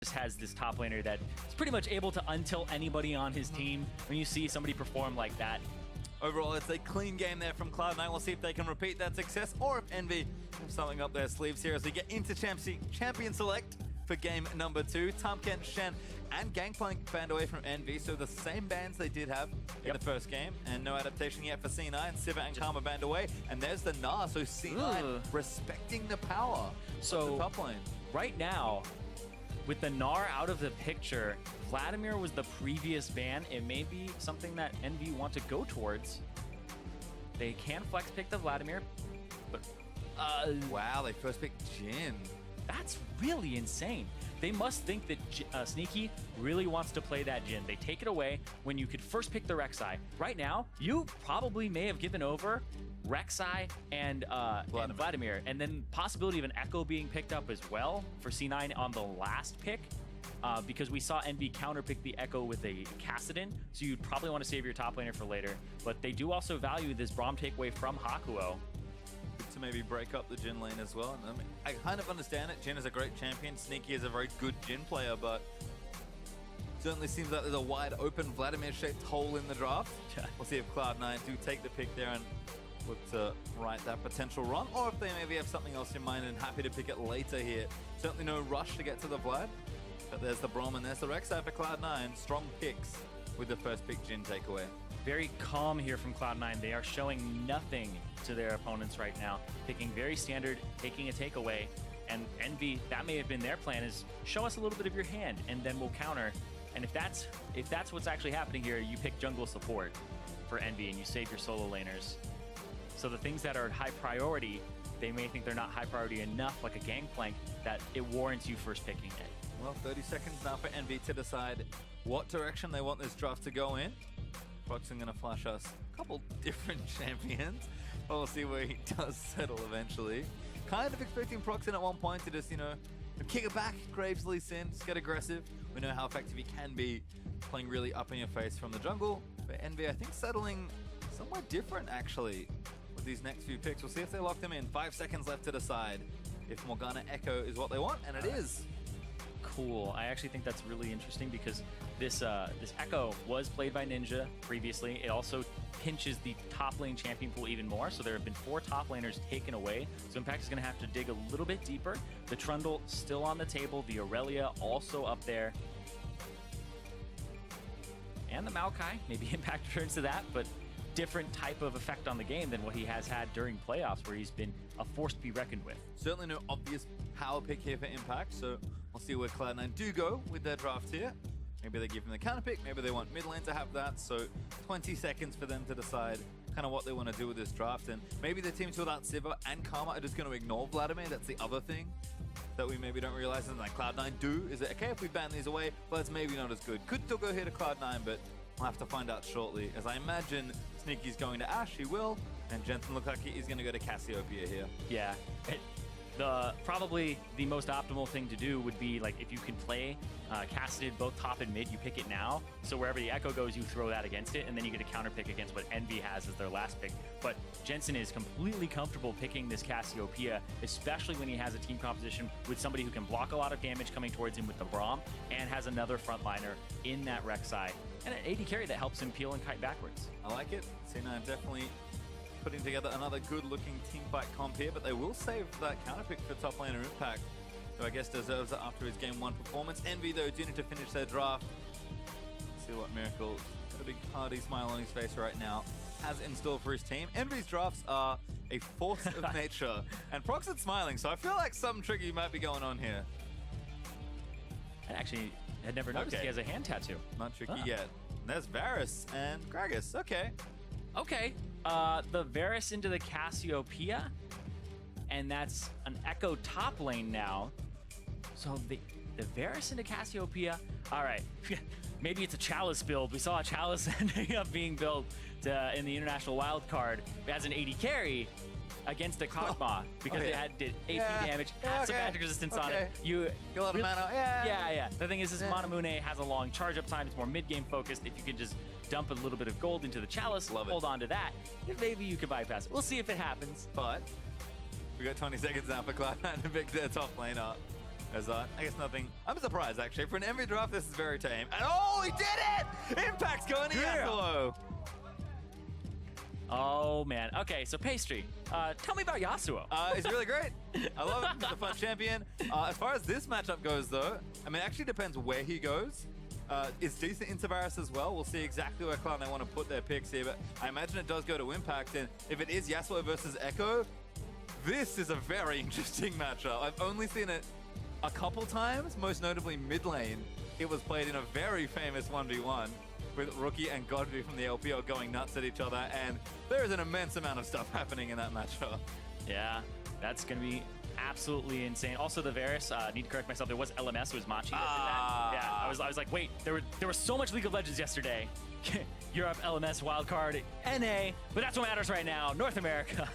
just has this top laner that is pretty much able to untilt anybody on his team. When you see somebody perform like that, overall, it's a clean game there from Cloud9. We'll see if they can repeat that success or if Envy have something up their sleeves here as we get into Champion Select for game number 2. Tamken, Shen, and Gangplank banned away from Envy, so the same bans they did have in the first game, and no adaptation yet for C9. Siva and Karma banned away, and there's the Gnar, so C9 respecting the power of the top lane. Right now, with the Gnar out of the picture, Vladimir was the previous ban. It may be something that Envy want to go towards. They can flex pick the Vladimir, but wow, they first picked Jhin. That's really insane. They must think that Sneaky really wants to play that Jhin. They take it away when you could first pick the Rek'Sai. Right now, you probably may have given over Rek'Sai and Vladimir, and then possibility of an Echo being picked up as well for C9 on the last pick, because we saw Envy counterpick the Echo with a Kassadin, so you'd probably want to save your top laner for later. But they do also value this Braum takeaway from Hakuho. To maybe break up the Jhin lane as well. And I mean, I kind of understand it. Jhin is a great champion. Sneaky is a very good Jhin player, but certainly seems like there's a wide open Vladimir-shaped hole in the draft. We'll see if Cloud9 do take the pick there and look to right that potential run, or if they maybe have something else in mind and happy to pick it later here. Certainly no rush to get to the Vlad, but there's the Braum and there's the Rek'Sai for Cloud9. Strong picks with the first pick Jhin takeaway. Very calm here from Cloud9. They are showing nothing to their opponents right now. Picking very standard, taking a takeaway. And Envy, that may have been their plan, is show us a little bit of your hand and then we'll counter. And if that's what's actually happening here, you pick jungle support for Envy and you save your solo laners. So the things that are high priority, they may think they're not high priority enough, like a Gangplank, that it warrants you first picking it. Well, 30 seconds now for Envy to decide what direction they want this draft to go in. Procxin going to flash us a couple different champions. But we'll see where he does settle eventually. Kind of expecting Procxin at one point to just, you know, kick it back, Gravely Sin, just get aggressive. We know how effective he can be playing really up in your face from the jungle. But Envy, I think, settling somewhat different, actually, with these next few picks. We'll see if they lock them in. 5 seconds left to decide if Morgana Echo is what they want, and it is. Cool. I actually think that's really interesting because this Echo was played by Ninja previously. It also pinches the top lane champion pool even more, so there have been 4 top laners taken away. So Impact is going to have to dig a little bit deeper. The Trundle still on the table, the Aurelia also up there, and the Maokai. Maybe Impact returns to that, but different type of effect on the game than what he has had during playoffs, where he's been a force to be reckoned with. Certainly no obvious power pick here for Impact, so we'll see where Cloud9 do go with their draft here. Maybe they give him the counter pick, maybe they want mid lane to have that, so 20 seconds for them to decide kind of what they want to do with this draft. And maybe the teams without Siva and Karma are just going to ignore Vladimir. That's the other thing that we maybe don't realize, and like Cloud9 do. Is it okay if we ban these away? Well, it's maybe not as good. Could still go here to Cloud9, but we'll have to find out shortly. As I imagine Sneaky's going to Ashe, he will, and Jensen looks like he is going to go to Cassiopeia here. Yeah. Probably the most optimal thing to do would be, like, if you can play Kassadin both top and mid, you pick it now. So wherever the Echo goes, you throw that against it, and then you get a counter pick against what Envy has as their last pick. But Jensen is completely comfortable picking this Cassiopeia, especially when he has a team composition with somebody who can block a lot of damage coming towards him with the Braum, and has another frontliner in that Rek'Sai, and an AD carry that helps him peel and kite backwards. I like it. C9 definitely putting together another good-looking team fight comp here, but they will save that counter pick for top laner Impact, who I guess deserves it after his Game 1 performance. Envy, though, do need to finish their draft. Let's see what Miracle, got a big hearty smile on his face right now, has in store for his team. Envy's drafts are a force of nature, and Procxin's smiling, so I feel like something tricky might be going on here. I actually had never noticed he has a hand tattoo. Not tricky yet. And there's Varus and Gragas. Okay. Okay. The Varus into the Cassiopeia, and that's an Echo top lane now. So the Varus into Cassiopeia. All right, maybe it's a Chalice build. We saw a Chalice ending up being built in the international wild card as an AD carry against a Kog'Maw because it did AP damage, had some magic resistance on it. You a lot of mana. Yeah. The thing is Manamune has a long charge up time. It's more mid game focused. If you could just dump a little bit of gold into the Chalice, hold on to that, maybe you could bypass it. We'll see if it happens. But we got 20 seconds now for Cloud9 to pick their top laner. As I guess nothing. I'm surprised actually. For an Envy draft, this is very tame. And oh, he did it! Impact's going to Yasuo. Oh man. Okay, so Pastry, tell me about Yasuo. He's really great. I love him. He's a fun champion. As far as this matchup goes, though, I mean, it actually depends where he goes. It's decent into Varus as well. We'll see exactly where Cloud9 want to put their picks here, but I imagine it does go to Impact. And if it is Yasuo versus Echo, this is a very interesting matchup. I've only seen it a couple times, most notably mid lane. It was played in a very famous 1v1 with Rookie and Godfrey from the LPO going nuts at each other, and there is an immense amount of stuff happening in that matchup. Yeah, that's going to be absolutely insane. Also, the Varus, need to correct myself, there was LMS, it was Machi that did that. Yeah, I was like, wait, there was so much League of Legends yesterday. Europe, LMS, wildcard, NA, but that's what matters right now, North America.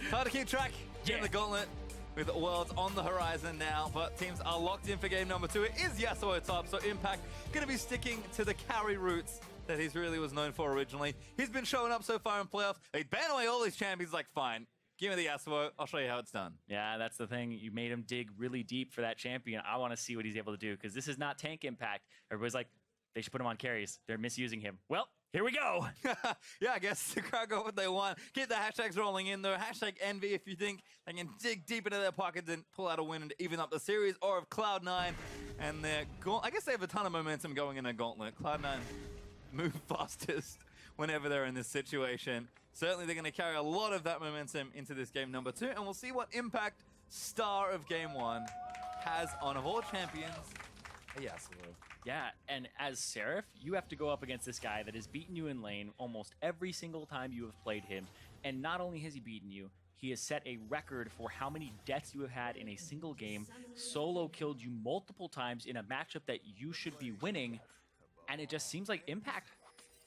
It's hard to keep track in the gauntlet with Worlds on the horizon now, but teams are locked in for game number 2. It is Yasuo top, so Impact going to be sticking to the carry roots that he really was known for originally. He's been showing up so far in playoffs. They ban away all these champions, like, fine, give me the Yasuo, I'll show you how it's done. Yeah, that's the thing. You made him dig really deep for that champion. I want to see what he's able to do, because this is not tank Impact. Everybody's like, they should put him on carries. They're misusing him. Well, here we go. Yeah, I guess the crowd got what they want. Keep the hashtags rolling in, though. Hashtag Envy if you think they can dig deep into their pockets and pull out a win and even up the series, or of Cloud9. And I guess they have a ton of momentum going in a gauntlet. Cloud9 move fastest whenever they're in this situation. Certainly they're going to carry a lot of that momentum into this game number 2, and we'll see what impact star of game 1 has on, of all champions, a Yasuo. Yeah, and as Seraph, you have to go up against this guy that has beaten you in lane almost every single time you have played him. And not only has he beaten you, he has set a record for how many deaths you have had in a single game, solo killed you multiple times in a matchup that you should be winning. And it just seems like Impact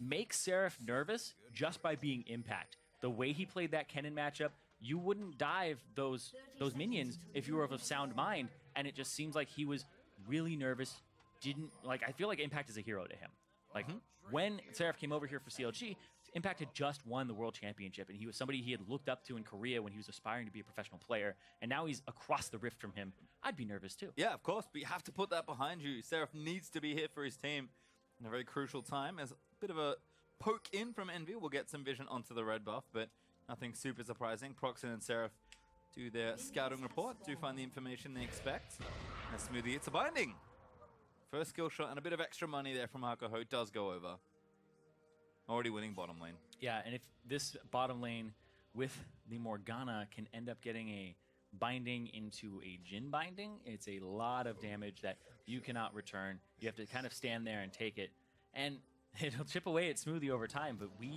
makes Seraph nervous just by being Impact. The way he played that Kennen matchup, you wouldn't dive those minions if you were of a sound mind. And it just seems like he was really nervous. I feel like Impact is a hero to him. Like, when Seraph came over here for CLG, Impact had just won the World Championship, and he was somebody he had looked up to in Korea when he was aspiring to be a professional player, and now he's across the rift from him. I'd be nervous too. Yeah, of course, but you have to put that behind you. Seraph needs to be here for his team in a very crucial time. As a bit of a poke in from Envy, we'll get some vision onto the red buff, but nothing super surprising. Procxin and Seraph do their scouting report, do find the information they expect. And Smoothie, it's a binding. First skill shot and a bit of extra money there from Hakuho does go over. Already winning bottom lane. Yeah, and if this bottom lane with the Morgana can end up getting a binding into a Jhin binding, it's a lot of damage that you cannot return. You have to kind of stand there and take it. And it'll chip away at Smoothie over time, but we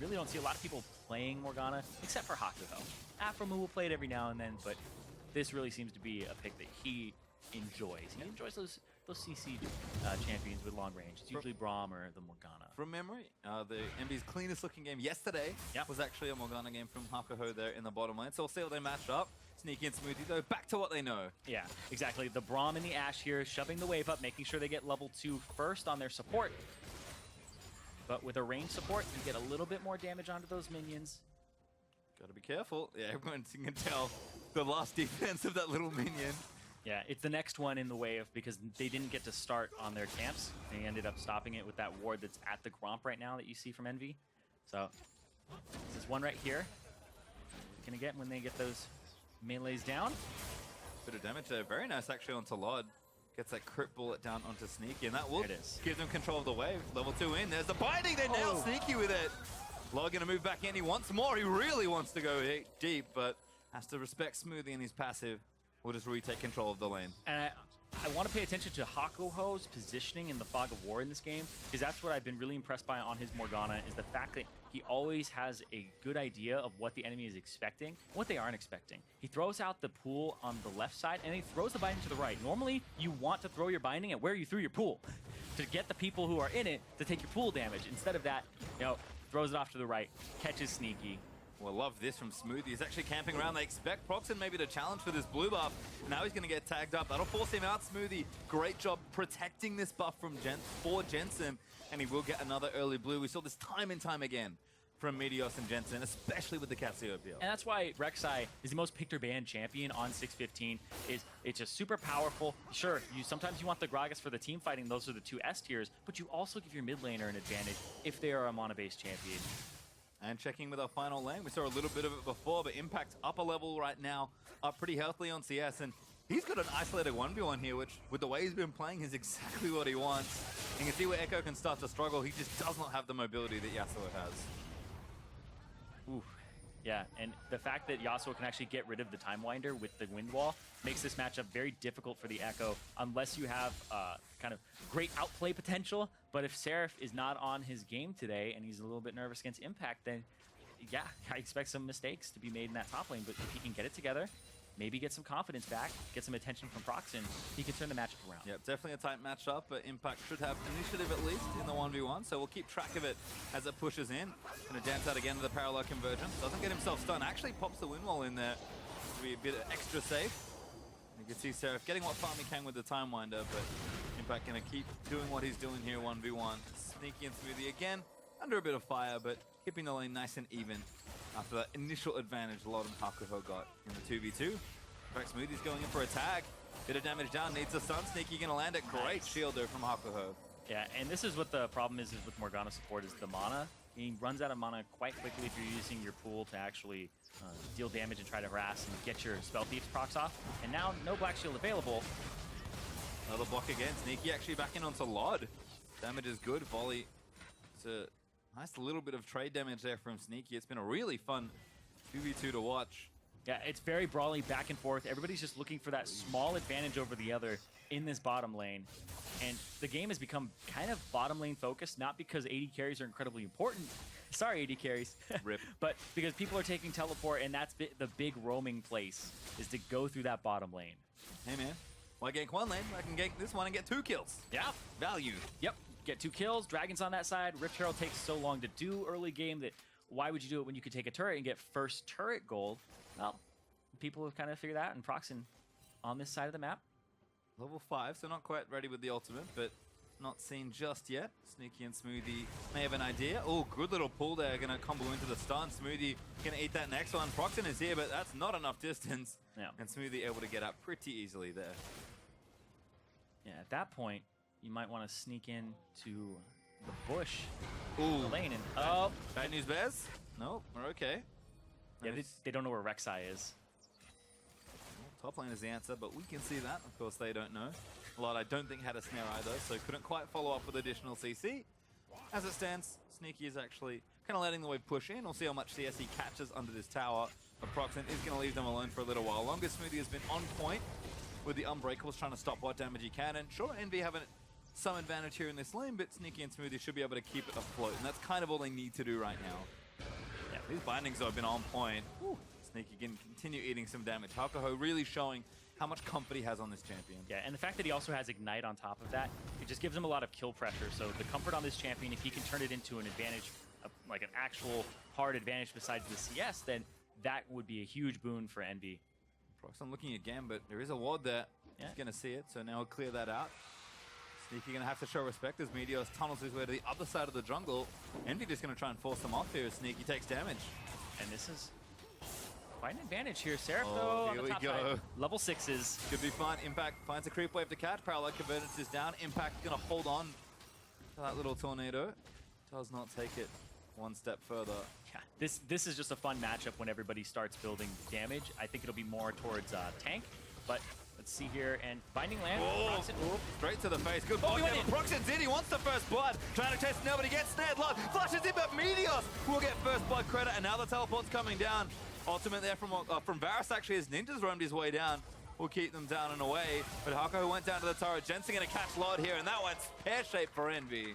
really don't see a lot of people playing Morgana, except for Hakuho. Afromu will play it every now and then, but this really seems to be a pick that he enjoys. He enjoys those CC champions with long range. It's usually Braum or the Morgana. From memory, the Envy's cleanest looking game yesterday was actually a Morgana game from Hakuho there in the bottom lane. So we'll see how they match up. Sneaky and Smoothie, though, back to what they know. Yeah, exactly. The Braum and the Ashe here shoving the wave up, making sure they get level 2 first on their support. But with a range support, you get a little bit more damage onto those minions. Gotta be careful. Yeah, everyone can tell the last defense of that little minion. Yeah, it's the next one in the wave because they didn't get to start on their camps. They ended up stopping it with that ward that's at the Gromp right now that you see from Envy. So this is one right here. Gonna get when they get those melees down. Bit of damage there. Very nice actually onto Lod. Gets that crit bullet down onto Sneaky, and that will give them control of the wave. Level 2 in. There's the binding. They nail Sneaky with it. Lod gonna move back in. He wants more. He really wants to go deep, but has to respect Smoothie and his passive. We'll just retake control of the lane. And I want to pay attention to Hakuho's positioning in the Fog of War in this game, because that's what I've been really impressed by on his Morgana, is the fact that he always has a good idea of what the enemy is expecting, what they aren't expecting. He throws out the pool on the left side, and he throws the binding to the right. Normally, you want to throw your binding at where you threw your pool, to get the people who are in it to take your pool damage. Instead of that, throws it off to the right, catches Sneaky. Well, love this from Smoothie. He's actually camping around. They expect Procxin maybe to challenge for this blue buff. Now he's going to get tagged up. That'll force him out. Smoothie, great job protecting this buff from Jensen, and he will get another early blue. We saw this time and time again. from Meteos and Jensen, especially with the Cassiopeia. And that's why Rek'Sai is the most picked or banned champion on 615. It's just super powerful. Sure, sometimes you want the Gragas for the team fighting. Those are the two S tiers, but you also give your mid laner an advantage if they are a mana-based champion. And checking with our final lane, we saw a little bit of it before, but Impact's up a level right now, up pretty healthily on CS, and he's got an isolated 1v1 here, which, with the way he's been playing, is exactly what he wants. You can see where Echo can start to struggle. He just does not have the mobility that Yasuo has. Ooh, yeah, and the fact that Yasuo can actually get rid of the Time Winder with the Wind Wall makes this matchup very difficult for the Echo, unless you have kind of great outplay potential. But if Seraph is not on his game today and he's a little bit nervous against Impact, then yeah, I expect some mistakes to be made in that top lane. But if he can get it together, maybe get some confidence back, get some attention from Procxin, he can turn the matchup around. Yep, definitely a tight matchup, but Impact should have initiative at least in the 1v1, so we'll keep track of it as it pushes in. Gonna dance out again to the parallel conversion. Doesn't get himself stunned, actually pops the wind wall in there to be a bit extra safe. You can see Seraph getting what farm he can with the Time Winder, but Impact gonna keep doing what he's doing here 1v1. Sneaky and Smoothie again, under a bit of fire, but keeping the lane nice and even after that initial advantage Lord and Hakuho got in the 2v2. In fact, Smoothie's going in for a tag. Bit of damage down, needs a stun. Sneaky gonna land it. Great shield there from Hakuho. Yeah, and this is what the problem is with Morgana support, is the mana. He runs out of mana quite quickly if you're using your pool to actually deal damage and try to harass and get your Spell Thief's procs off. And now, no Black Shield available. Another block again. Sneaky actually back in onto Lod. Damage is good. Volley. It's a nice little bit of trade damage there from Sneaky. It's been a really fun 2v2 to watch. Yeah, it's very brawly back and forth. Everybody's just looking for that small advantage over the other in this bottom lane. And the game has become kind of bottom lane focused, not because AD carries are incredibly important. Sorry, AD carries. Rip. But because people are taking teleport, and that's the big roaming place, is to go through that bottom lane. Hey man, why gank one lane? I can gank this one and get 2 kills. Yeah. Value. Yep. Get 2 kills. Dragon's on that side. Rift Herald takes so long to do early game that why would you do it when you could take a turret and get first turret gold? Well, people have kind of figured that out, and Procxin on this side of the map. Level 5, so not quite ready with the ultimate, but not seen just yet. Sneaky and Smoothie may have an idea. Oh, good little pull there. Gonna combo into the stun. Smoothie gonna eat that next one. Procxin is here, but that's not enough distance. Yeah. And Smoothie able to get out pretty easily there. Yeah, at that point, you might want to sneak in to the bush, Ooh. the lane, and oh, Bad news bears? No, we're okay. yeah, Nice. they don't know where Rek'Sai is. Top lane is the answer, but we can see that. Of course, they don't know. Lod, I don't think, had a snare either, so couldn't quite follow up with additional CC. As it stands, Sneaky is actually kind of letting the wave push in. We'll see how much CS he catches under this tower. But Procxin is going to leave them alone for a little while longer. Smoothie has been on point with the Unbreakables, trying to stop what damage he can. And sure, Envy having some advantage here in this lane, but Sneaky and Smoothie should be able to keep it afloat. And that's kind of all they need to do right now. Yeah, these bindings have been on point. Woo. Sneaky can continue eating some damage. Hakuho really showing how much comfort he has on this champion. Yeah, and the fact that he also has Ignite on top of that, it just gives him a lot of kill pressure. So the comfort on this champion, if he can turn it into an advantage, like an actual hard advantage besides the CS, then that would be a huge boon for Envy. Procxin looking again, but there is a ward there. Yeah. He's going to see it, so now he'll clear that out. Sneaky going to have to show respect as Meteos tunnels his way to the other side of the jungle. Envy just going to try and force them off here as Sneaky takes damage. And this is quite an advantage here. Seraph, Oh, though, on here the we top go. side. Level 6s. Could be fun. Impact finds a creep wave to catch. Parallel convergence is down. Impact going to hold on to that little tornado. Does not take it one step further. Yeah, this is just a fun matchup when everybody starts building damage. I think it'll be more towards tank, but let's see here. And Binding Land. Oh, Procxin. Oop. straight to the face. Good Oh, block he there. went but Procxin's in. He wants the first blood. Trying to chase nobody. Gets snared. Lod flashes in, but Meteos will get first blood credit. And now the teleport's coming down. Ultimate there from Varus actually as Ninja's roamed his way down. Will keep them down and away. But Hakuho went down to the turret. Jensen going to catch Lod here. And that one's pear-shaped for Envy.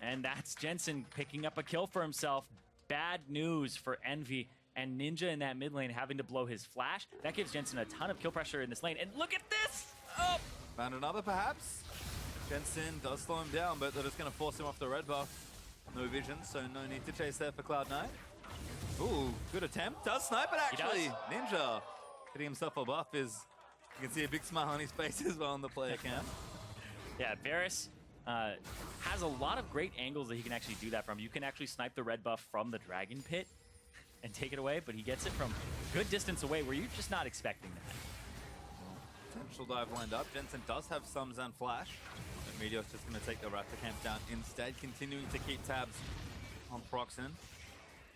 And that's Jensen picking up a kill for himself. Bad news for Envy. And Ninja in that mid lane having to blow his flash. That gives Jensen a ton of kill pressure in this lane. And look at this! Oh! Found another perhaps. Jensen does slow him down, but they're just going to force him off the red buff. No vision, so no need to chase there for Cloud9. Ooh, good attempt. Does snipe it actually. Ninja getting himself a buff is, you can see a big smile on his face as well on the player cam. Yeah, Varus has a lot of great angles that he can actually do that from. You can actually snipe the red buff from the Dragon Pit and take it away, but he gets it from good distance away where you're just not expecting that. Potential dive lined up. Jensen does have some Zen Flash. But Meteos just going to take the Raptor camp down instead, continuing to keep tabs on Procxin.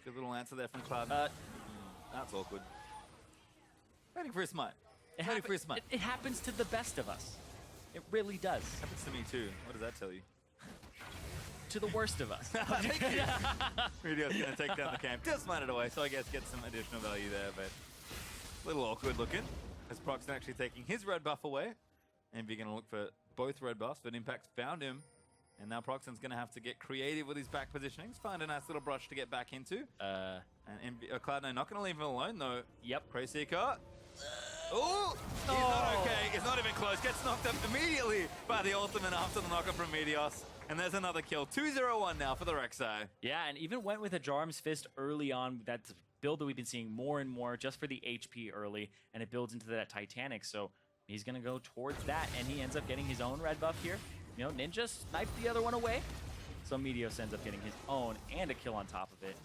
Good little answer there from Cloud. That's awkward. Waiting for his smite. Waiting for his smite. It happens to the best of us. It really does. Happens to me too. What does that tell you? To the worst of us. Thank you. Meteos going to take down the camp. Just smite it away, so I guess get some additional value there, but a little awkward looking. As Procxin actually taking his red buff away. Envy going to look for both red buffs, but Impact found him. And now Procxin's going to have to get creative with his back positionings. Find a nice little brush to get back into. And Cloud9 not going to leave him alone, though. Yep. Preyseeker. Oh! He's not okay. He's not even close. Gets knocked up immediately by the ultimate after the knocker from Meteos. And there's another kill. 2-0-1 now for the Rek'Sai. Yeah, and even went with a Jarm's Fist early on. That's a build that we've been seeing more and more just for the HP early, and it builds into that Titanic. So he's going to go towards that, and he ends up getting his own red buff here. You know, Ninja sniped the other one away. So Meteos ends up getting his own and a kill on top of it.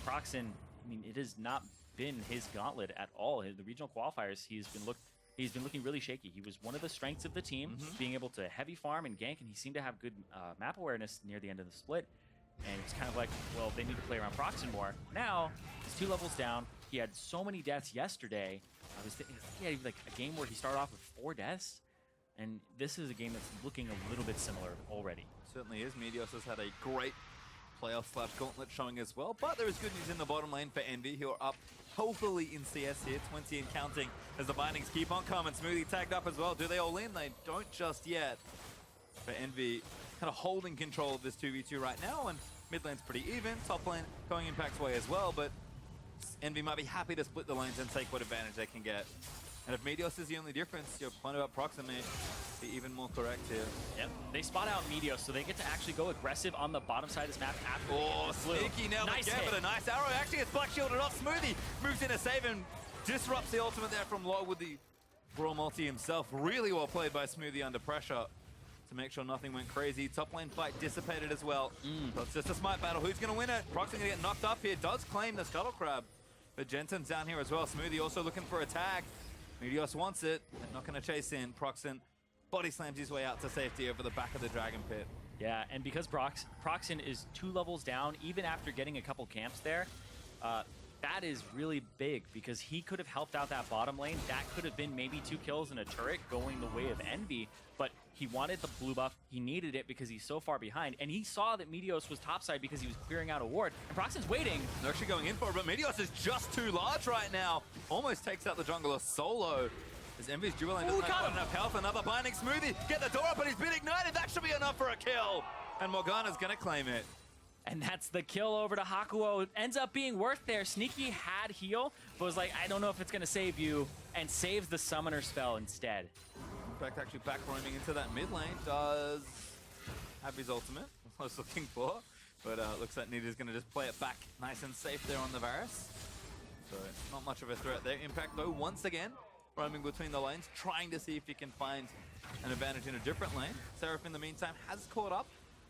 Procxin, I mean, it has not been his gauntlet at all. The regional qualifiers, he's been looking really shaky. He was one of the strengths of the team, being able to heavy farm and gank, and he seemed to have good map awareness near the end of the split. And it's kind of like, well, they need to play around Procxin more. Now, he's 2 levels down. He had so many deaths yesterday. I think he had like a game where he started off with 4 deaths. And this is a game that's looking a little bit similar already. Certainly is. Meteos has had a great playoff/gauntlet showing as well. But there is good news in the bottom lane for Envy, who are up healthily in CS here, 20 and counting, as the bindings keep on coming. Smoothie tagged up as well. Do they all in? They don't just yet. For Envy, kind of holding control of this 2v2 right now, and mid lane's pretty even. Top lane going Impact's way as well, but Envy might be happy to split the lanes and take what advantage they can get. And if Meteos is the only difference, your point about Procxin may be even more correct here. Yep, they spot out Meteos, so they get to actually go aggressive on the bottom side of this map after sneaky now nice again, but a nice arrow. Actually, it's black shielded off. Smoothie moves in to save and disrupts the ultimate there from low with the Brawl multi himself. Really well played by Smoothie under pressure to make sure nothing went crazy. Top lane fight dissipated as well. So it's just a smite battle. Who's going to win it? Procxin going to get knocked up here. Does claim the Scuttle Crab, but Jensen's down here as well. Smoothie also looking for a tag. Meteos wants it, not going to chase in. Procxin body slams his way out to safety over the back of the Dragon Pit. Yeah, and because Procxin is 2 levels down, even after getting a couple camps there, that is really big because he could have helped out that bottom lane. That could have been maybe 2 kills and a turret going the way of Envy, but he wanted the blue buff. He needed it because he's so far behind, and he saw that Meteos was topside because he was clearing out a ward, and Procxin's waiting. They're actually going in for it, but Meteos is just too large right now. Almost takes out the jungler solo. As Envy's dual lane doesn't have enough health. Another binding. Smoothie, get the door up, but he's been ignited. That should be enough for a kill. And Morgana's gonna claim it. And that's the kill over to Hakuho. It ends up being worth there. Sneaky had heal, but was like, I don't know if it's gonna save you, and saves the summoner spell instead. In fact, actually back roaming into that mid lane does have his ultimate. I was looking for, but looks like Nita's gonna just play it back nice and safe there on the Varus. So not much of a threat there. Impact though, once again, roaming between the lanes, trying to see if he can find an advantage in a different lane. Seraph in the meantime has caught up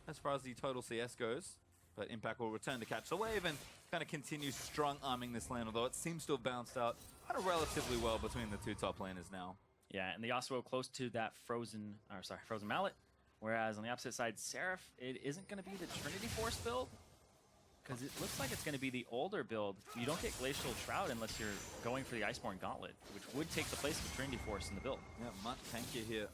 as far as the total CS goes, but Impact will return to catch the wave and kind of continue strong arming this lane, although it seems to have bounced out kind of relatively well between the 2 top laners now. Yeah, and the Yasuo close to that frozen mallet, whereas on the opposite side, Seraph, it isn't going to be the Trinity Force build, because it looks like it's going to be the older build. You don't get Glacial Shroud unless you're going for the Iceborne Gauntlet, which would take the place of the Trinity Force in the build. Yeah, much tankier here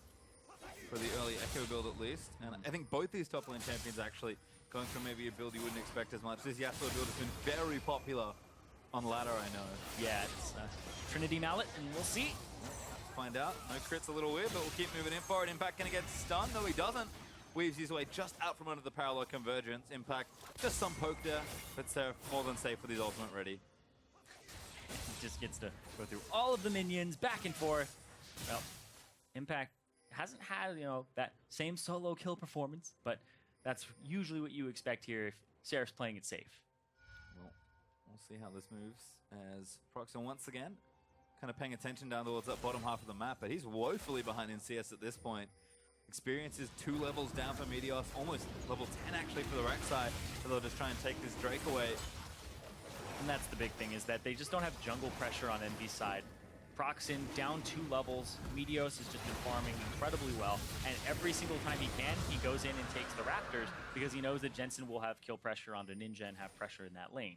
for the early Echo build at least. And I think both these top lane champions actually going for maybe a build you wouldn't expect as much. This Yasuo build has been very popular on ladder, I know. Yeah, it's Trinity Mallet, and we'll see. Find out. No crit's a little weird, but we'll keep moving in for it. Impact gonna get stunned. No, he doesn't. Weaves his way just out from under the parallel convergence. Impact, just some poke there, but Seraph more than safe with his ultimate ready. He just gets to go through all of the minions, back and forth. Well, Impact hasn't had, you know, that same solo kill performance, but that's usually what you expect here if Seraph's playing it safe. Well, we'll see how this moves as Procxin once again kind of paying attention down towards that bottom half of the map, but he's woefully behind in CS at this point. Experience is 2 levels down for Meteos, almost level 10 actually for the Rek'Sai, so they'll just try and take this Drake away. And that's the big thing, is that they just don't have jungle pressure on Envy's side. Procxin down 2 levels. Meteos has just been farming incredibly well, and every single time he can, he goes in and takes the Raptors because he knows that Jensen will have kill pressure onto Ninja and have pressure in that lane.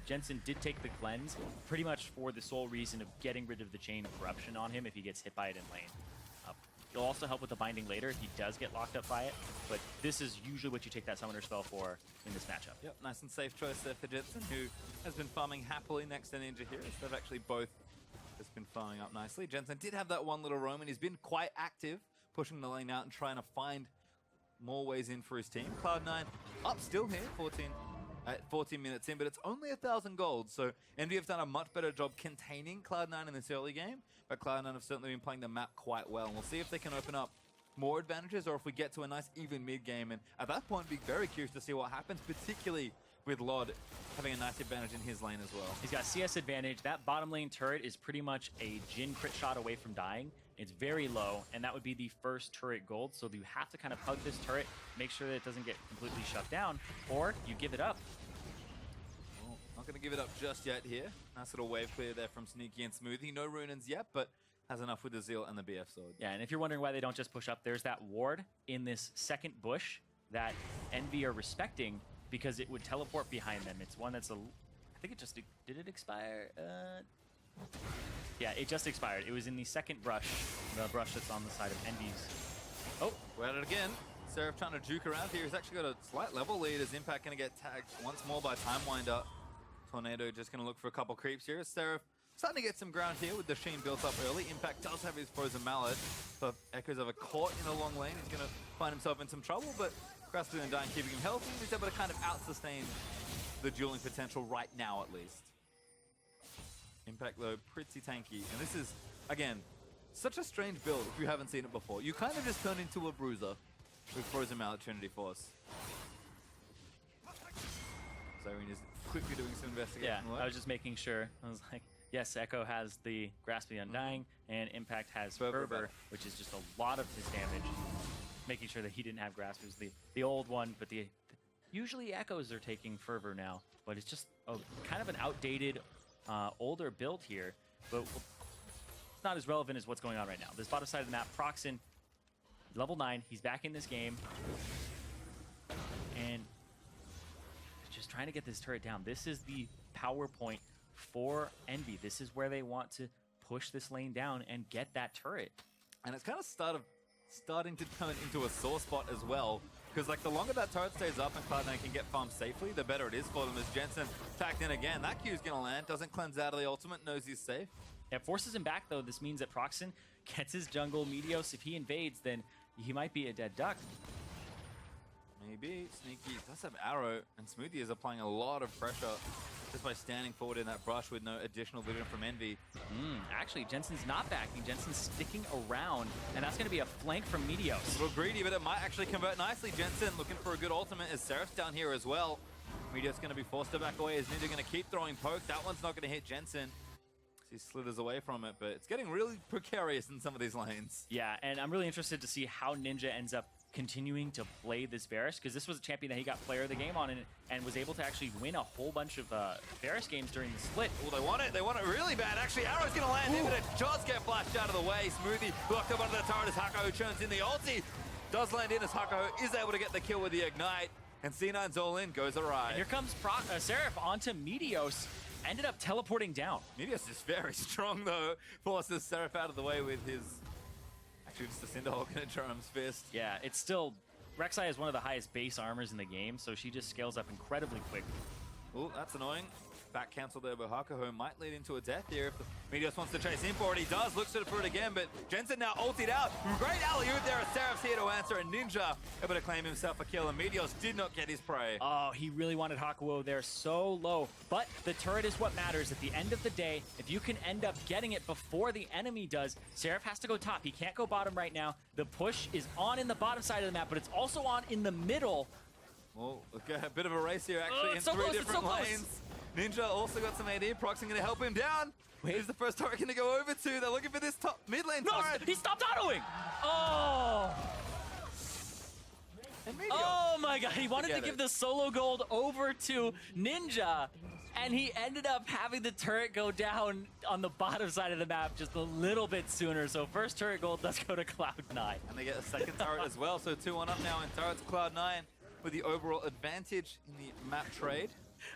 Jensen did take the cleanse pretty much for the sole reason of getting rid of the chain of corruption on him if he gets hit by it in lane. It'll also help with the binding later if he does get locked up by it, but this is usually what you take that summoner spell for in this matchup. Yep, nice and safe choice there for Jensen, who has been farming happily next to Ninja here. They've actually both just been farming up nicely. Jensen did have that one little roam, and he's been quite active, pushing the lane out and trying to find more ways in for his team. Cloud9 up still here, 14 minutes in, but it's only 1,000 gold, so Envy have done a much better job containing Cloud9 in this early game, but Cloud9 have certainly been playing the map quite well, and we'll see if they can open up more advantages or if we get to a nice even mid game, and at that point, be very curious to see what happens, particularly with Lod having a nice advantage in his lane as well. He's got CS advantage. That bottom lane turret is pretty much a Jhin crit shot away from dying. It's very low, and that would be the first turret gold, so you have to kind of hug this turret, make sure that it doesn't get completely shut down, or you give it up. Not going to give it up just yet here. Nice little wave clear there from Sneaky and Smoothie. No runes yet, but has enough with the Zeal and the BF sword. Yeah, and if you're wondering why they don't just push up, there's that ward in this second bush that Envy are respecting because it would teleport behind them. It's one that's I think it just, did it expire? Yeah, it just expired. It was in the second brush, the brush that's on the side of Envy's. Oh, we're at it again. Seraph trying to juke around here. He's actually got a slight level lead as Impact going to get tagged once more by Time Winder. Tornado just going to look for a couple creeps here. Seraph starting to get some ground here with the Sheen built up early. Impact does have his Frozen Mallet, but Echoes of a caught in a long lane. He's going to find himself in some trouble, but Grasping and Dying keeping him healthy. He's able to kind of out-sustain the dueling potential right now, at least. Impact, though, pretty tanky. And this is, again, such a strange build if you haven't seen it before. You kind of just turn into a bruiser with Frozen Mallet Trinity Force. Irene is quickly doing some investigation work. I was just making sure. I was like, yes, Echo has the Grasping Undying, and Impact has Fervor, which is just a lot of his damage. Making sure that he didn't have Grasp. It was the old one, but usually Echoes are taking Fervor now, but it's just kind of an outdated, older build here, but it's not as relevant as what's going on right now. This bottom side of the map, Procxin, level 9, he's back in this game, and just trying to get this turret down. This is the power point for Envy. This is where they want to push this lane down and get that turret. And it's kind of starting to turn into a sore spot as well, because like the longer that turret stays up and Cloud9 can get farmed safely, the better it is for them. As Jensen tacked in again, that Q's gonna land, doesn't cleanse out of the ultimate, knows he's safe. It forces him back though. This means that Procxin gets his jungle. Meteos, if he invades, then he might be a dead duck. Maybe. Sneaky does have Arrow, and Smoothie is applying a lot of pressure just by standing forward in that brush with no additional vision from Envy. Actually, Jensen's not backing. Jensen's sticking around, and that's going to be a flank from Meteos. A little greedy, but it might actually convert nicely. Jensen looking for a good ultimate as Seraph's down here as well. Meteos going to be forced to back away as Ninja going to keep throwing poke. That one's not going to hit Jensen. He slithers away from it, but it's getting really precarious in some of these lanes. Yeah, and I'm really interested to see how Ninja ends up continuing to play this Varus, because this was a champion that he got player of the game on and was able to actually win a whole bunch of Varus games during the split. Oh, they want it really bad. Actually, Arrow's going to land in, but it does get flashed out of the way. Smoothie blocked up under the turret as Hakuho churns in the ulti. Does land in as Hakuho is able to get the kill with the Ignite, and C9's all in, goes awry. And here comes Seraph onto Meteos, ended up teleporting down. Meteos is very strong though, forces Seraph out of the way with his... Actually, just the Cinderhawk and a Drum's Fist. Yeah, it's still... Rek'Sai is one of the highest base armors in the game, so she just scales up incredibly quick. Oh, that's annoying. Back cancel there, but Hakuho might lead into a death here if the Meteos wants to chase in for it. He does, looks for it again, but Jensen now ulted out. Great alley-oop there as Seraph's here to answer, and Ninja able to claim himself a kill, and Meteos did not get his prey. Oh, he really wanted Hakuho there so low, but the turret is what matters. At the end of the day, if you can end up getting it before the enemy does, Seraph has to go top. He can't go bottom right now. The push is on in the bottom side of the map, but it's also on in the middle. Well, look at a bit of a race here, actually, in three different lanes. Ninja also got some AD. Procxin going to help him down. Wait. Who's the first turret going to go over to? They're looking for this top mid lane turret. He stopped autoing. Oh! And Meteos. Oh my god, he wanted to Forget give it. the solo gold over to Ninja, and he ended up having the turret go down on the bottom side of the map just a little bit sooner. So first turret gold does go to Cloud9. And they get a second turret as well, so 2-1 up now in turrets. Cloud9 with the overall advantage in the map trade.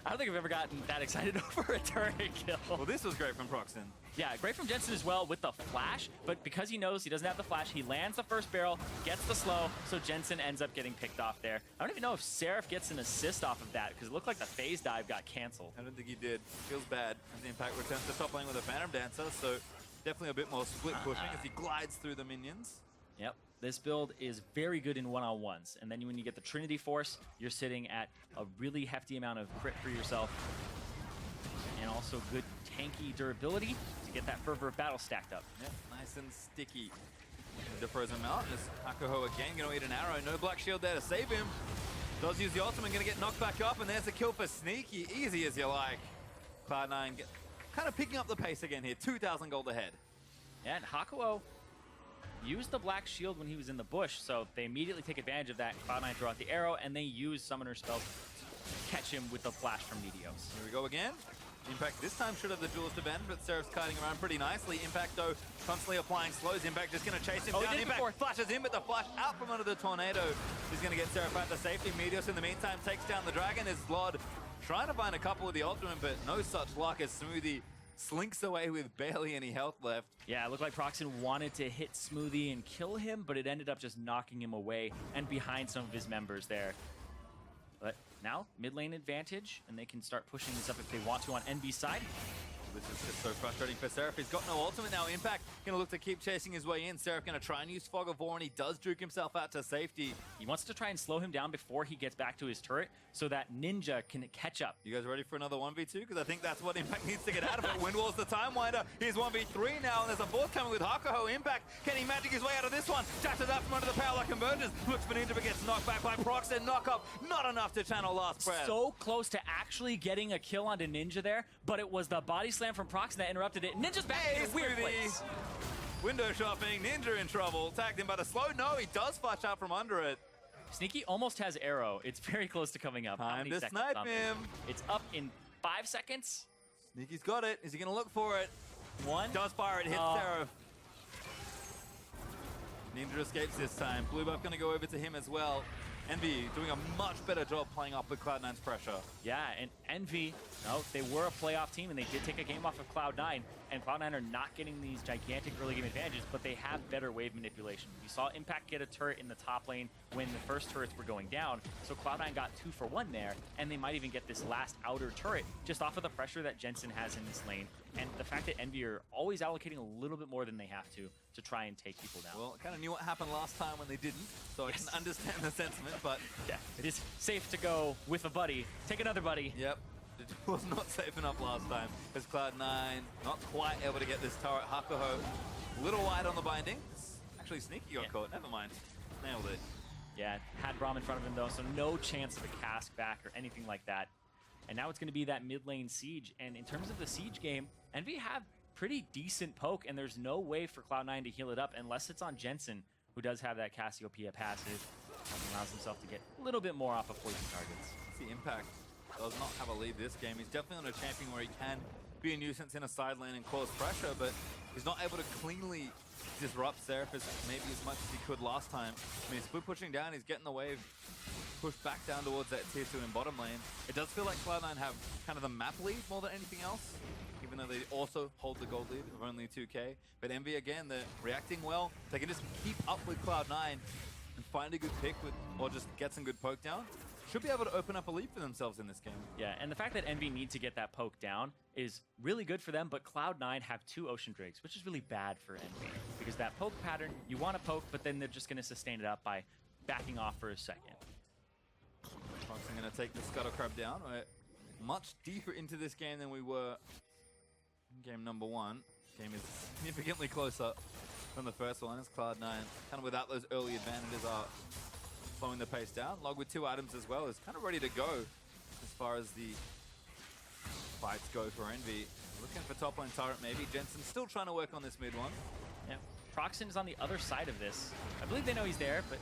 I don't think I've ever gotten that excited over a turret kill. Well, this was great from Procxin. Yeah, great from Jensen as well with the flash, but because he knows he doesn't have the flash, he lands the first barrel, gets the slow, so Jensen ends up getting picked off there. I don't even know if Seraph gets an assist off of that, because it looked like the phase dive got canceled. I don't think he did. Feels bad as the Impact returns to top lane with a Phantom Dancer, so definitely a bit more split pushing as he glides through the minions. Yep, this build is very good in one-on-ones, and then when you get the Trinity Force, you're sitting at a really hefty amount of crit for yourself, and also good tanky durability to get that fervor of battle stacked up. Yep, nice and sticky. The frozen mount. This Hakuho again going to eat an arrow. No black shield there to save him. Does use the ultimate, going to get knocked back up, and there's a kill for Sneaky. Easy as you like. Cloud9 kind of picking up the pace again here. 2,000 gold ahead. Yeah, and Hakuho used the black shield when he was in the bush, so they immediately take advantage of that. Cloud9 throw out the arrow, and they use summoner spells to catch him with the flash from Meteos. Here we go again. Impact this time should have the duelist advantage, but Seraph's kiting around pretty nicely. Impact, though, constantly applying slows. Impact just going to chase him down. He did Impact before. flashes in, but the flash out from under the tornado is going to get Seraph out to safety. Meteos, in the meantime, takes down the dragon. Is Zlod trying to find a couple with the ultimate, but no such luck as Smoothie slinks away with barely any health left. Yeah, it looked like Procxin wanted to hit Smoothie and kill him, but it ended up just knocking him away and behind some of his members there. But now, mid lane advantage, and they can start pushing this up if they want to on Envy's side. This is just so frustrating for Seraph. He's got no ultimate now. Impact going to look to keep chasing his way in. Seraph going to try and use Fog of War, and he does juke himself out to safety. He wants to try and slow him down before he gets back to his turret so that Ninja can catch up. You guys ready for another 1v2? Because I think that's what Impact needs to get out of it. Windwall's the time winder. Here's 1v3 now, and there's a fourth coming with Hakuho. Impact, can he magic his way out of this one? Dashes out from under the power like convergence. Looks for Ninja, but gets knocked back by Procxin. Knock up, not enough to channel last breath. So close to actually getting a kill onto Ninja there, but it was the body slam from Procxin that interrupted it. Ninja's back in a weird place. Window shopping, Ninja in trouble. Tagged him by the slow. No, he does flash out from under it. Sneaky almost has arrow. It's very close to coming up. How Time many to seconds snipe on him. this? It's up in 5 seconds. Sneaky's got it. Is he going to look for it? One. Does fire it, hits Seraph. Ninja escapes this time. Blue buff going to go over to him as well. Envy doing a much better job playing up with Cloud9's pressure. Yeah, and Envy, no, they were a playoff team, and they did take a game off of Cloud9, and Cloud9 are not getting these gigantic early game advantages, but they have better wave manipulation. You saw Impact get a turret in the top lane when the first turrets were going down, so Cloud9 got 2 for 1 there, and they might even get this last outer turret just off of the pressure that Jensen has in this lane, and the fact that Envy are always allocating a little bit more than they have to try and take people down. Well, I kind of knew what happened last time when they didn't, so Yes. I can understand the sentiment, but... Yeah, it is safe to go with a buddy. Take another buddy. Yep. It was not safe enough last time, as Cloud9 not quite able to get this turret. Hakuho, a little wide on the binding. Actually, Sneaky got caught. Never mind. Nailed it. Yeah, had Braum in front of him though, so no chance of a cask back or anything like that. And now it's going to be that mid lane siege. And in terms of the siege game, Envy have pretty decent poke, and there's no way for Cloud9 to heal it up unless it's on Jensen, who does have that Cassiopeia passive, and allows himself to get a little bit more off of poison targets. The Impact does not have a lead this game. He's definitely on a champion where he can be a nuisance in a side lane and cause pressure, but he's not able to cleanly disrupt Seraph as maybe as much as he could last time. I mean, he's split pushing down, he's getting the wave pushed back down towards that tier 2 in bottom lane. It does feel like Cloud9 have kind of the map lead more than anything else, even though they also hold the gold lead of only 2k. But Envy, again, they're reacting well. They can just keep up with Cloud9 and find a good pick with, or just get some good poke down. Should be able to open up a lead for themselves in this game. Yeah, and the fact that Envy need to get that poke down is really good for them, but Cloud9 have 2 Ocean Drakes, which is really bad for Envy. Because that poke pattern, you want to poke, but then they're just going to sustain it up by backing off for a second. Procxin going to take the Scuttle Crab down. We're much deeper into this game than we were in game number 1. Game is significantly closer than the first one, as Cloud9, kind of without those early advantages, are slowing the pace down. Log with 2 items as well is kind of ready to go as far as the fights go for Envy. Looking for top lane turret maybe. Jensen still trying to work on this mid one. Yeah, Procxin is on the other side of this. I believe they know he's there, but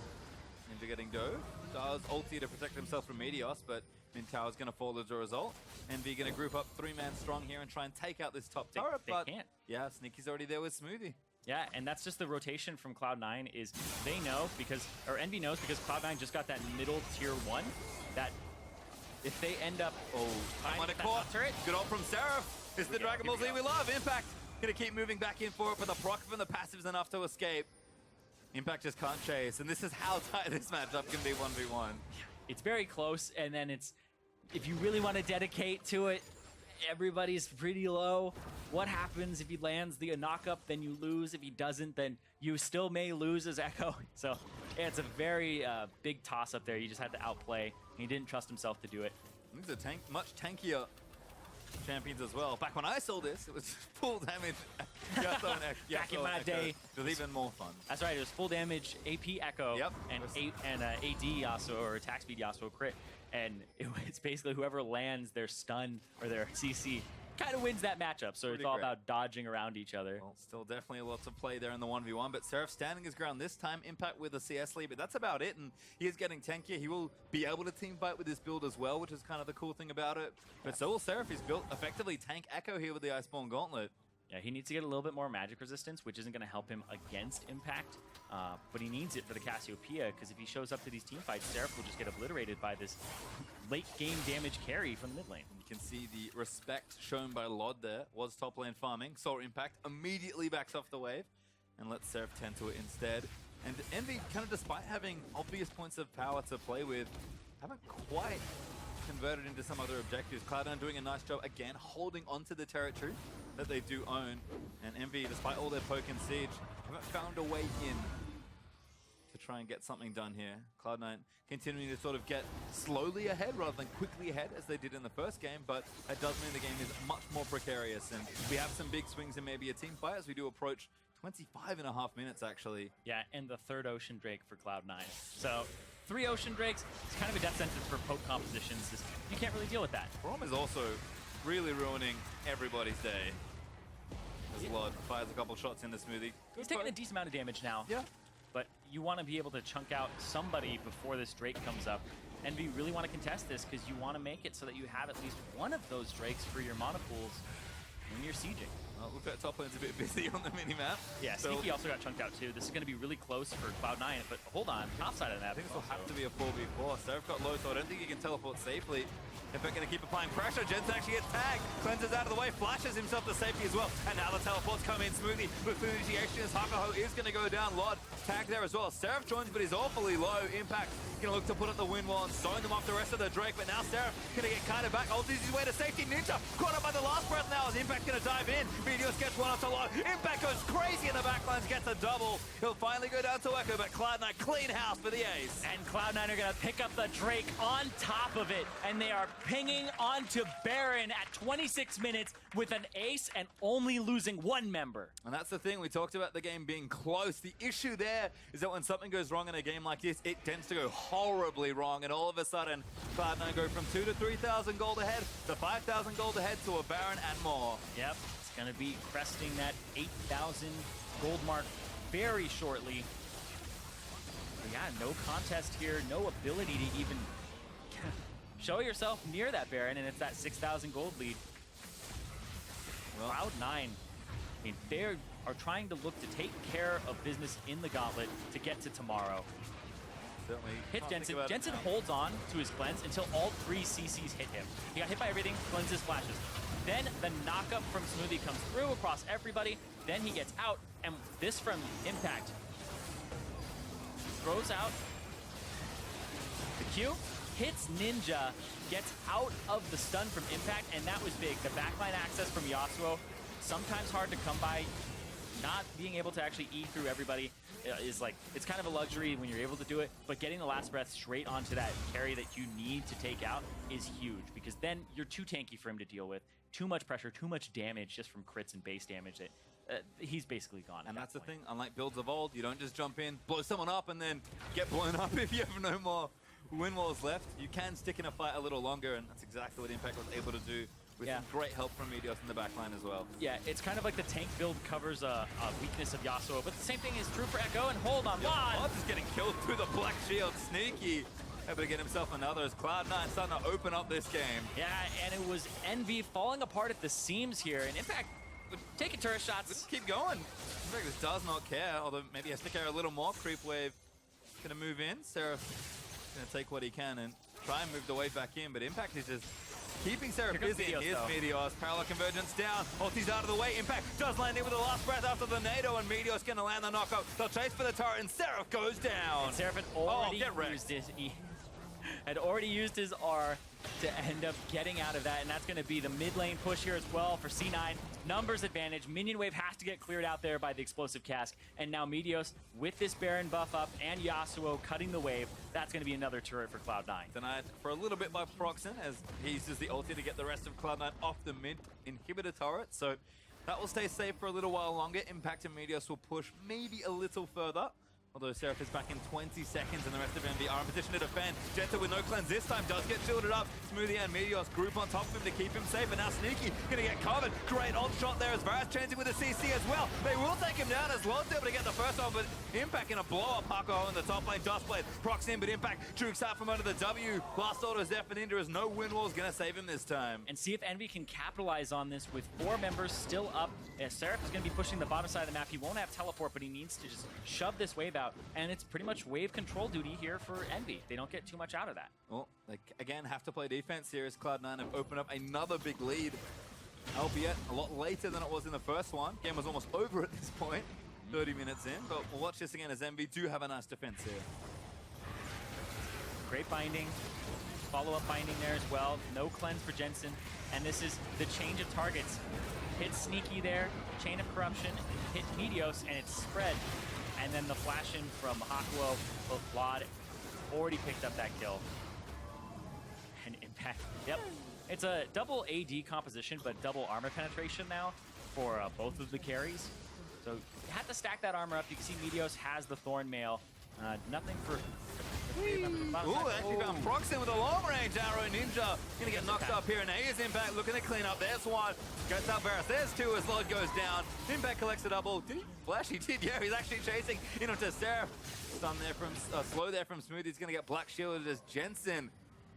Ninja getting dove. Does ulti to protect himself from Meteos, but Mintow is going to fall as a result. Envy going to group up 3-man strong here and try and take out this top turret, but can't. Yeah, Sneaky's already there with Smoothie. Yeah, and that's just the rotation from Cloud9 is they know because, or Envy knows because Cloud9 just got that middle tier 1 that if they end up on a caught turret. Good ult from Seraph. It's the Dragon Ball Z we love. Impact gonna keep moving back in for it, but the proc from the passive's enough to escape. Impact just can't chase, and this is how tight this matchup can be 1v1. It's very close, and then it's if you really want to dedicate to it, everybody's pretty low. What happens if he lands the knock-up, then you lose. If he doesn't, then you still may lose as Echo. So yeah, it's a very big toss-up there. You just had to outplay. He didn't trust himself to do it. These are much tankier champions as well. Back when I saw this, it was full damage. Back in my day. It was even more fun. That's right. It was full damage AP Echo and AD Yasuo or attack speed Yasuo crit. And it's basically whoever lands their stun or their CC kind of wins that matchup. So it's all about dodging around each other. Well, still definitely lots of play there in the 1v1, but Seraph standing his ground this time. Impact with a CS lead, but that's about it. And he is getting tankier. He will be able to team fight with this build as well, which is kind of the cool thing about it. But so will Seraph. He's built effectively tank Echo here with the Iceborne Gauntlet. Yeah, he needs to get a little bit more magic resistance, which isn't going to help him against Impact. But he needs it for the Cassiopeia, because if he shows up to these team fights, Seraph will just get obliterated by this late game damage carry from the mid lane. You can see the respect shown by Lod there. Was top lane farming, saw Impact, immediately backs off the wave, and lets Seraph tend to it instead. And Envy, kind of despite having obvious points of power to play with, haven't quite converted into some other objectives. Cloud9 doing a nice job again, holding onto the territory that they do own. And Envy, despite all their poke and siege, haven't found a way in to try and get something done here. Cloud9 continuing to sort of get slowly ahead rather than quickly ahead as they did in the first game, but that does mean the game is much more precarious. And we have some big swings and maybe a team fight as we do approach 25.5 minutes actually. Yeah, and the third Ocean Drake for Cloud9. So 3 Ocean Drakes, it's kind of a death sentence for poke compositions. You can't really deal with that. Braum is also really ruining everybody's day. As Lod fires a couple shots in the Smoothie. He's taking a decent amount of damage now. Yeah. But you want to be able to chunk out somebody before this Drake comes up. And we really want to contest this because you want to make it so that you have at least one of those Drakes for your mana pools when you're sieging. Well, looks like top lane's a bit busy on the minimap. Yeah, so Sneaky also got chunked out too. This is going to be really close for Cloud9, but hold on, top side of that. I think this will have to be a 4v4. Seraph got low, so I don't think he can teleport safely. If they're going to keep applying pressure, Jensen actually gets tagged. Cleanses out of the way, flashes himself to safety as well. And now the teleports come in. Smoothie with initiation as Hakuho is going to go down. Lod tagged there as well. Seraph joins, but he's awfully low. Impact going to look to put up the wind wall and zone them off the rest of the Drake. But now Seraph going to get kind of back. Ultis his way to safety. Ninja caught up by the last breath now as Impact going to dive in. Meteos gets one up to Lod. Impact goes crazy in the backlines, gets a double. He'll finally go down to Echo, but Cloud9 clean house for the ace. And Cloud9 are going to pick up the Drake on top of it. And they are pinging onto Baron at 26 minutes with an ace and only losing 1 member. And that's the thing, we talked about the game being close. The issue there is that when something goes wrong in a game like this, it tends to go horribly wrong. And all of a sudden, Cloud9 go from 2,000 to 3,000 gold ahead to 5,000 gold ahead to a Baron and more. Yep, it's going to be cresting that 8,000 gold mark very shortly. But yeah, no contest here, no ability to even show yourself near that Baron, and it's that 6,000 gold lead. Well, Cloud9, I mean, they are trying to look to take care of business in the gauntlet to get to tomorrow. Certainly Hits Jensen. Jensen holds on to his cleanse until all 3 CCs hit him. He got hit by everything, cleanses, flashes. Then the knockup from Smoothie comes through across everybody. Then he gets out, and this from Impact throws out the Q. Hits Ninja, gets out of the stun from Impact, and that was big. The backline access from Yasuo, sometimes hard to come by. Not being able to actually E through everybody is like, it's kind of a luxury when you're able to do it, but getting the last breath straight onto that carry that you need to take out is huge, because then you're too tanky for him to deal with. Too much pressure, too much damage just from crits and base damage. He's basically gone. And that's the thing, unlike builds of old, you don't just jump in, blow someone up, and then get blown up if you have no more wind walls left. You can stick in a fight a little longer, and that's exactly what Impact was able to do with some great help from Meteos in the backline as well. Yeah, it's kind of like the tank build covers a weakness of Yasuo, but the same thing is true for Echo, and hold on, Mod is getting killed through the Black Shield. Sneaky able to get himself another as Cloud9 starting to open up this game. Yeah, and it was Envy falling apart at the seams here, and Impact taking turret shots. Let's keep going. Impact just does not care, although maybe he has to care a little more. Creep wave gonna move in. Seraph gonna take what he can and try and move the wave back in, but Impact is just keeping Seraph busy. Here's Meteos. Parallel convergence down. Ulti's out of the way. Impact does land in with the last breath after the NATO, and Meteos gonna land the knockout. They'll chase for the turret, and Seraph goes down. And Seraph had already used his R to end up getting out of that, and that's going to be the mid lane push here as well for C9. Numbers advantage. Minion wave has to get cleared out there by the explosive cask, and now Meteos with this Baron buff up and Yasuo cutting the wave. That's going to be another turret for Cloud9. Denied for a little bit by Procxin as he uses the ulti to get the rest of Cloud9 off the mid inhibitor turret, so that will stay safe for a little while longer. Impact and Meteos will push maybe a little further. Although Seraph is back in 20 seconds and the rest of Envy are in position to defend. Jensen with no cleanse this time does get shielded up. Smoothie and Meteos group on top of him to keep him safe. And now Sneaky gonna get covered. Great ult shot there as Varus changing with a CC as well. They will take him down as well to be able to get the first one, but Impact in a blow up. Hakuho in the top lane. Dustblade Procxin, but Impact jukes out from under the W. Last order is there for Ninja as no wind wall is gonna save him this time. And see if Envy can capitalize on this with 4 members still up. Seraph is gonna be pushing the bottom side of the map. He won't have teleport, but he needs to just shove this wave out. And it's pretty much wave control duty here for Envy. They don't get too much out of that. Well, they again have to play defense here as Cloud9 have opened up another big lead, albeit a lot later than it was in the first one. Game was almost over at this point, 30 minutes in, but we'll watch this again as Envy do have a nice defense here. Great binding, follow-up binding there as well. No cleanse for Jensen, and this is the change of targets. Hit Sneaky there, Chain of Corruption, hit Meteos, and it's spread. And then the flash in from Hakuho, but Vlad already picked up that kill. And Impact, yep. It's a double AD composition, but double armor penetration now for both of the carries. So you have to stack that armor up. You can see Meteos has the Thorn Mail. Nothing for... Ooh, actually found Procxin with a long-range arrow. Ninja gonna get knocked up here, and here's Impact looking to clean up. There's one. Goes out Varus. There's two as Lord goes down. Impact collects a double. Did he flash? He did, yeah. He's actually chasing into Seraph. Stun there from, slow there from Smoothie. He's gonna get black shielded as Jensen.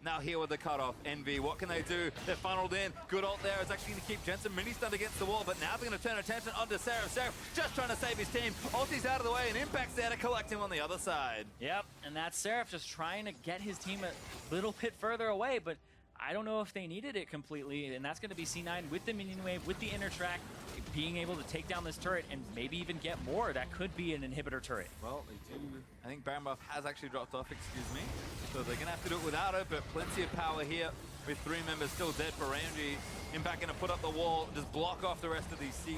Now here with the cutoff. Envy, what can they do? They're funneled in. Good ult there. It's actually going to keep Jensen mini-stunned against the wall, but now they're going to turn attention onto Seraph. Seraph just trying to save his team. Ulti's out of the way, and Impact's there to collect him on the other side. Yep, and that's Seraph just trying to get his team a little bit further away, but I don't know if they needed it completely, and that's going to be C9 with the minion wave, with the inner track, being able to take down this turret and maybe even get more. That could be an inhibitor turret. Well, they do. I think Baron buff has actually dropped off, excuse me. So they're going to have to do it without it, but plenty of power here with 3 members still dead for Rangy. Impact going to put up the wall, just block off the rest of these siege.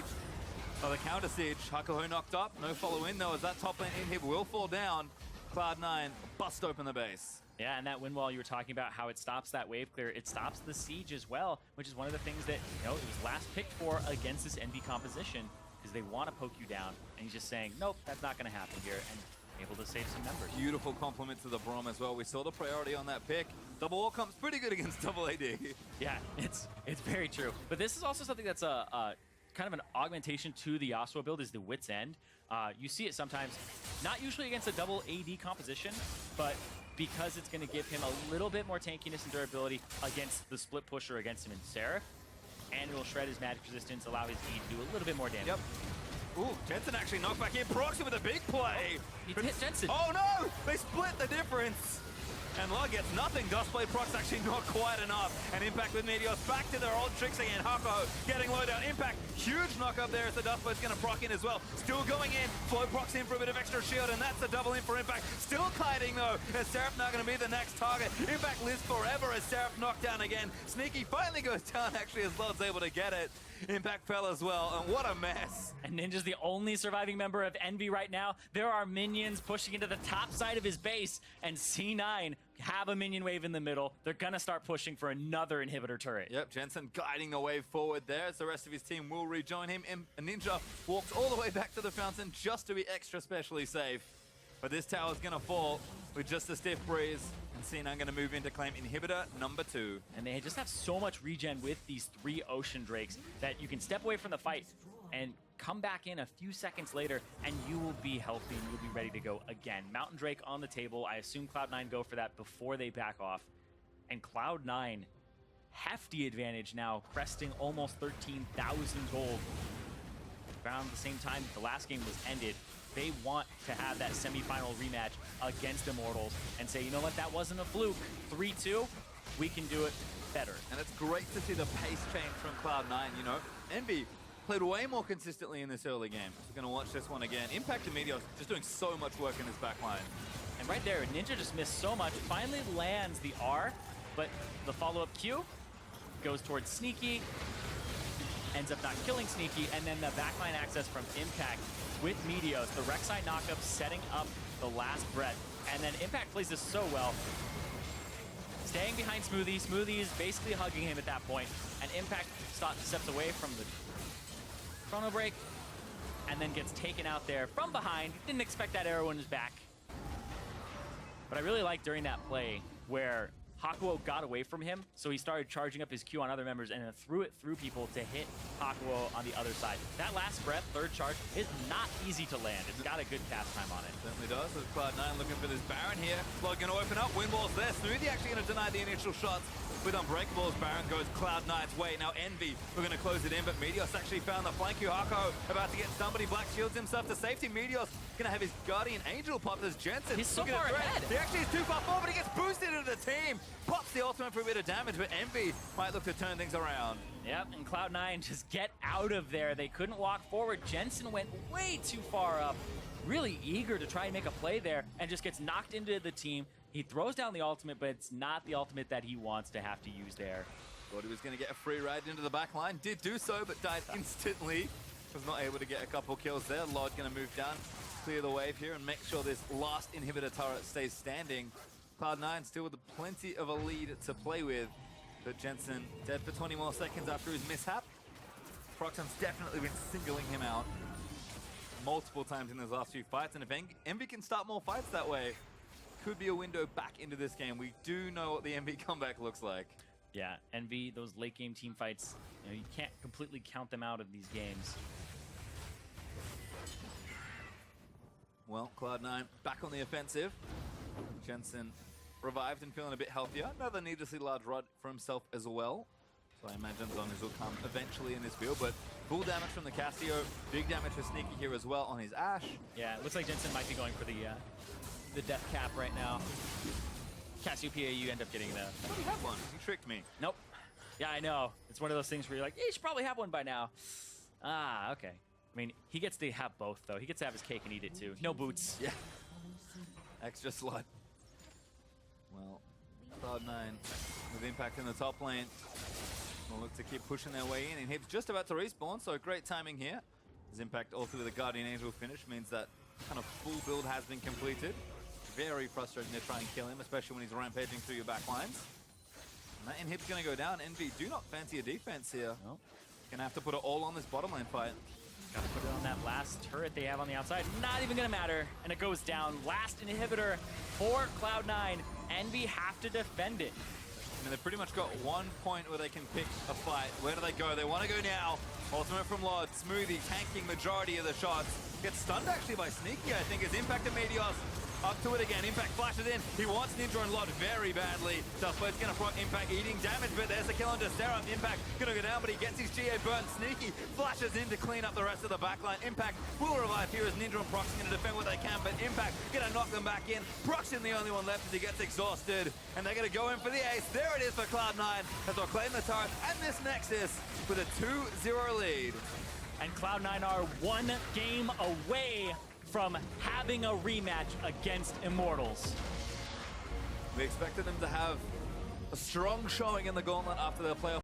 Oh, the counter siege. Hakuho knocked up. No follow in though, as that top lane inhib will fall down. Cloud9 bust open the base. Yeah, and that wind wall you were talking about, how it stops that wave clear, it stops the siege as well, which is one of the things that, you know, it was last picked for against this Envy composition, because they want to poke you down, and he's just saying, nope, that's not going to happen here, and able to save some members. Beautiful compliment to the Braum as well. We saw the priority on that pick. Double wall comes pretty good against double AD. Yeah, it's very true. But this is also something that's a kind of an augmentation to the Yasuo build, is the Wit's End. You see it sometimes, not usually against a double AD composition, but because it's going to give him a little bit more tankiness and durability against the split pusher against him in Seraph, and it'll shred his magic resistance, allow his E to do a little bit more damage. Yep. Ooh, Jensen actually knocked back in. Procxin with a big play. He hit Jensen. Oh no! They split the difference. And Log gets nothing. Dustblade Prox actually not quite enough. And Impact with Meteos back to their old tricks again. Hakuho getting low down. Impact, huge knock up there as the Dustblade's going to proc in as well. Still going in. Flow Prox in for a bit of extra shield, and that's a double in for Impact. Still kiting though, as Seraph now going to be the next target. Impact lives forever as Seraph knocked down again. Sneaky finally goes down actually as Lord's able to get it. Impact fell as well, and what a mess. And Ninja's the only surviving member of Envy right now. There are minions pushing into the top side of his base, and C9 have a minion wave in the middle. They're gonna start pushing for another inhibitor turret. Yep, Jensen guiding the wave forward there as the rest of his team will rejoin him. And Ninja walks all the way back to the fountain just to be extra specially safe. But this tower's gonna fall with just a stiff breeze. And C9 going to move in to claim inhibitor number 2. And they just have so much regen with these 3 Ocean Drakes that you can step away from the fight and come back in a few seconds later, and you will be healthy and you'll be ready to go again. Mountain Drake on the table. I assume Cloud9 go for that before they back off. And Cloud9, hefty advantage now, cresting almost 13,000 gold. Around the same time the last game was ended, they want to have that semifinal rematch against Immortals and say, you know what, that wasn't a fluke. 3-2, we can do it better. And it's great to see the pace change from Cloud9, you know. Envy played way more consistently in this early game. We're going to watch this one again. Impact and Meteos just doing so much work in this backline. And right there, Ninja just missed so much. Finally lands the R, but the follow-up Q goes towards Sneaky, ends up not killing Sneaky, and then the backline access from Impact with Meteos. The Rek'Sai knockup setting up the last breath. And then Impact plays this so well. Staying behind Smoothie. Smoothie is basically hugging him at that point. And Impact steps away from the chrono break and then gets taken out there from behind. Didn't expect that arrow in his back. But I really like during that play where Hakuho got away from him, so he started charging up his Q on other members and then threw it through people to hit Hakuho on the other side. That last breath, third charge, is not easy to land. It's got a good cast time on it. Certainly does. With Cloud9 looking for this Baron here. Flood going to open up. Windwall's there. Smoothie actually going to deny the initial shots. With Unbreakable, Baron goes Cloud9's way. Now Envy, we're going to close it in, but Meteos actually found the flank. Hakuho about to get somebody. Black shields himself to safety. Meteos going to have his Guardian Angel pop as Jensen. He's so far ahead. He actually is too far forward, but he gets boosted into the team. Pops the ultimate for a bit of damage, but Envy might look to turn things around. Yep, and Cloud9 just get out of there. They couldn't walk forward. Jensen went way too far up. Really eager to try and make a play there, and just gets knocked into the team. He throws down the ultimate, but it's not the ultimate that he wants to have to use there. Thought he was going to get a free ride into the back line. Did do so, but died instantly. Was not able to get a couple kills there. Lod going to move down, clear the wave here, and make sure this last inhibitor turret stays standing. Cloud9 still with plenty of a lead to play with. But Jensen dead for 20 more seconds after his mishap. Procxin's definitely been singling him out multiple times in those last few fights. And if Envy can start more fights that way, could be a window back into this game. We do know what the Envy comeback looks like. Yeah, Envy, those late game team fights, you can't completely count them out of these games. Well, Cloud9 back on the offensive. Jensen revived and feeling a bit healthier. Another needlessly large rod for himself as well. So I imagine Zonies will come eventually in this build, but full damage from the Casio, big damage for Sneaky here as well on his Ashe. Yeah, it looks like Jensen might be going for the death cap right now. Casio PA, you end up getting the... I thought he had one. He tricked me. Nope. Yeah, I know. It's one of those things where you're like, yeah, you should probably have one by now. Ah, okay. I mean, he gets to have both, though. He gets to have his cake and eat it, too. No boots. Yeah. Extra slot. Well, Cloud9 with Impact in the top lane. Will look to keep pushing their way in. And Hib's just about to respawn, so great timing here. His Impact also with a Guardian Angel finish means that kind of full build has been completed. Very frustrating to try and kill him, especially when he's rampaging through your backlines. And that Inhib's going to go down. Envy do not fancy a defense here. Nope. Gonna have to put it all on this bottom lane fight. Gotta put it on that last turret they have on the outside. Not even gonna matter. And it goes down. Last inhibitor for Cloud9. Envy have to defend it. I mean, they've pretty much got 1 point where they can pick a fight. Where do they go? They want to go now. Ultimate from Lod. Smoothie tanking majority of the shots. Gets stunned actually by Sneaky, I think, as Impact and Meteos up to it again. Impact flashes in. He wants Ninja and Lod very badly. Duffbird's going to proc Impact eating damage, but there's the kill onto Seraph. Impact going to go down, but he gets his GA burnt. Sneaky flashes in to clean up the rest of the backline. Impact will revive here as Ninja and Procxin going to defend what they can, but Impact going to knock them back in. Procxin the only one left as he gets exhausted, and they're going to go in for the ace. There it is for Cloud9 as they'll claim the turret and this Nexus with a 2-0 lead. And Cloud9 are 1 game away from having a rematch against Immortals. We expected them to have a strong showing in the gauntlet after their playoff